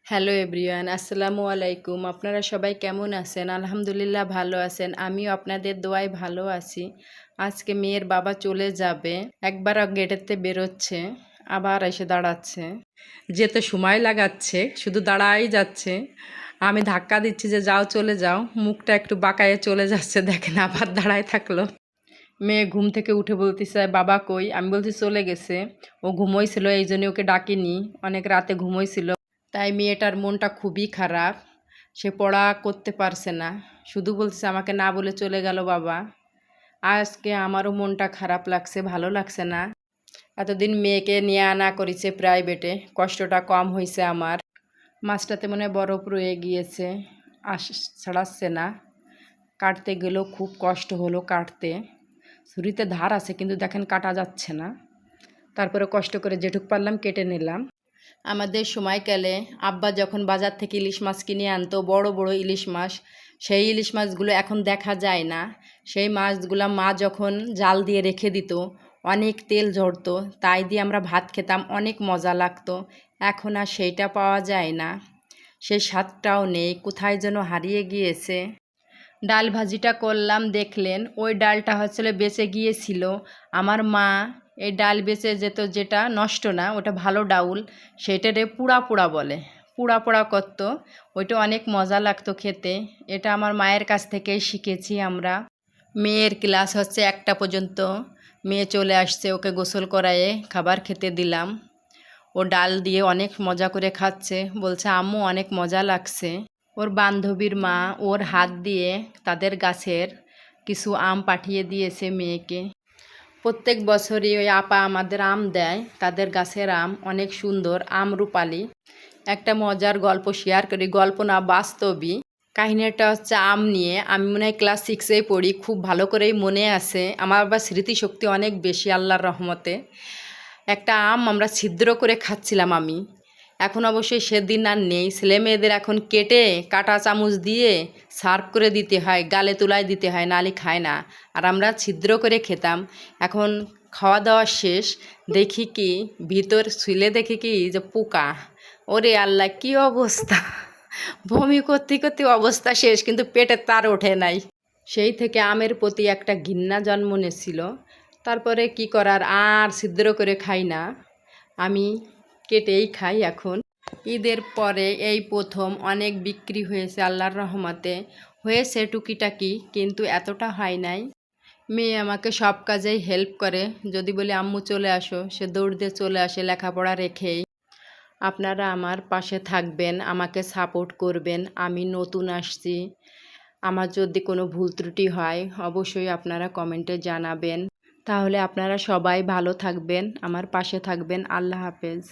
Hello everyone, আসসালামু আলাইকুম। আপনারা সবাই কেমন আছেন? আলহামদুলিল্লাহ ভালো আছেন। আমিও আপনাদের দোয়ায় ভালো আছি। আজকে মেয়ের বাবা চলে যাবে। একবার গেটেতে বেরোচ্ছে, আবার এসে দাঁড়াচ্ছে। যেতে সময় লাগাচ্ছে, শুধু দাঁড়াই যাচ্ছে। আমি ধাক্কা দিচ্ছি যে যাও, চলে যাও। মুখটা একটু বাঁকায়ে চলে যাচ্ছে, দেখেন আবার দাঁড়ায় থাকলো। মেয়ে ঘুম থেকে উঠে বলতেছে বাবা কই? আমি বলছি চলে গেছে। ও ঘুমোইছিল, এই জন্য ওকে ডাকিনি। অনেক রাতে ঘুমোইছিল। তাই মেয়েটার মনটা খুবই খারাপ। সে পড়া করতে পারছে না, শুধু বলছে আমাকে না বলে চলে গেল বাবা। আজকে আমারও মনটা খারাপ লাগছে, ভালো লাগছে না। এতদিন মেয়েকে নিয়ে আনা করেছে প্রাইভেটে, কষ্টটা কম হয়েছে আমার। মাছটাতে মনে হয় বরফ রয়ে গিয়েছে, ছাড়াচ্ছে না। কাটতে গেলেও খুব কষ্ট হলো কাটতে। ছুরিতে ধার আছে কিন্তু দেখেন কাটা যাচ্ছে না। তারপরে কষ্ট করে যেটুক পারলাম কেটে নিলাম। আমাদের সময়কালে আব্বা যখন বাজার থেকে ইলিশ মাছ কিনে আনতো, বড় বড় ইলিশ মাছ, সেই ইলিশ মাছগুলো এখন দেখা যায় না। সেই মাছগুলো মা যখন জাল দিয়ে রেখে দিত, অনেক তেল ঝরতো, তাই দিয়ে আমরা ভাত খেতাম, অনেক মজা লাগতো। এখন আর সেইটা পাওয়া যায় না, সেই স্বাদটাও নেই, কোথায় যেন হারিয়ে গিয়েছে। ডাল ভাজিটা করলাম, দেখলেন ওই ডালটা হচ্ছিল বেঁচে গিয়েছিল। আমার মা এই ডাল বেঁচে যেত, যেটা নষ্ট না, ওটা ভালো ডাউল, সেটারে পুড়া পোড়া বলে, পুড়া পোড়া করতো। ওইটা অনেক মজা লাগতো খেতে। এটা আমার মায়ের কাছ থেকেই শিখেছি আমরা। মেয়ের ক্লাস হচ্ছে 1টা পর্যন্ত। মেয়ে চলে আসছে, ওকে গোসল করায়ে খাবার খেতে দিলাম। ও ডাল দিয়ে অনেক মজা করে খাচ্ছে, বলছে আম্মু অনেক মজা লাগছে। ওর বান্ধবীর মা ওর হাত দিয়ে তাদের গাছের কিছু আম পাঠিয়ে দিয়েছে মেয়েকে। প্রত্যেক বছরই ওই আপা আমাদের আম দেয়, তাদের গাছের আম অনেক সুন্দর, আম রূপালি। একটা মজার গল্প শেয়ার করি, গল্প না বাস্তবই। কাহিনীটা হচ্ছে আম নিয়ে। আমি মনে হয় ক্লাস 6-এ পড়ি, খুব ভালো করেই মনে আছে আমার। আবার স্মৃতিশক্তি অনেক বেশি আল্লাহর রহমতে। একটা আম আমরা ছিদ্র করে খাচ্ছিলাম আমি। এখন অবশ্যই সেদিন আর নেই। ছেলে মেয়েদের এখন কেটে কাঁটা চামচ দিয়ে সার্ভ করে দিতে হয়, গালে তুলায় দিতে হয়, নালি খায় না। আর আমরা ছিদ্র করে খেতাম। এখন খাওয়া দাওয়া শেষ, দেখি কি ভিতর ছুলে দেখি কি যে পোকা। ওরে আল্লাহ, কি অবস্থা! বমি করতে করতে অবস্থা শেষ, কিন্তু পেটে তার ওঠে নাই। সেই থেকে আমের প্রতি একটা ঘৃণা জন্ম নিয়েছিল। তারপরে কি করার, আর ছিদ্র করে খাই না, আমি কেটেই খাই এখন। ঈদের পরে এই প্রথম অনেক বিক্রি হয়েছে আল্লাহর রহমতে। হয়েছে টুকিটাকি, কিন্তু এতটা হয় নাই। মেয়ে আমাকে সব কাজেই হেল্প করে। যদি বলি আম্মু চলে আসো, সে দৌড় দিয়ে চলে আসে, লেখাপড়া রেখেই। আপনারা আমার পাশে থাকবেন, আমাকে সাপোর্ট করবেন। আমি নতুন আসছি, আমার যদি কোনো ভুল ত্রুটি হয় অবশ্যই আপনারা কমেন্টে জানাবেন। তাহলে আপনারা সবাই ভালো থাকবেন, আমার পাশে থাকবেন। আল্লাহ হাফেজ।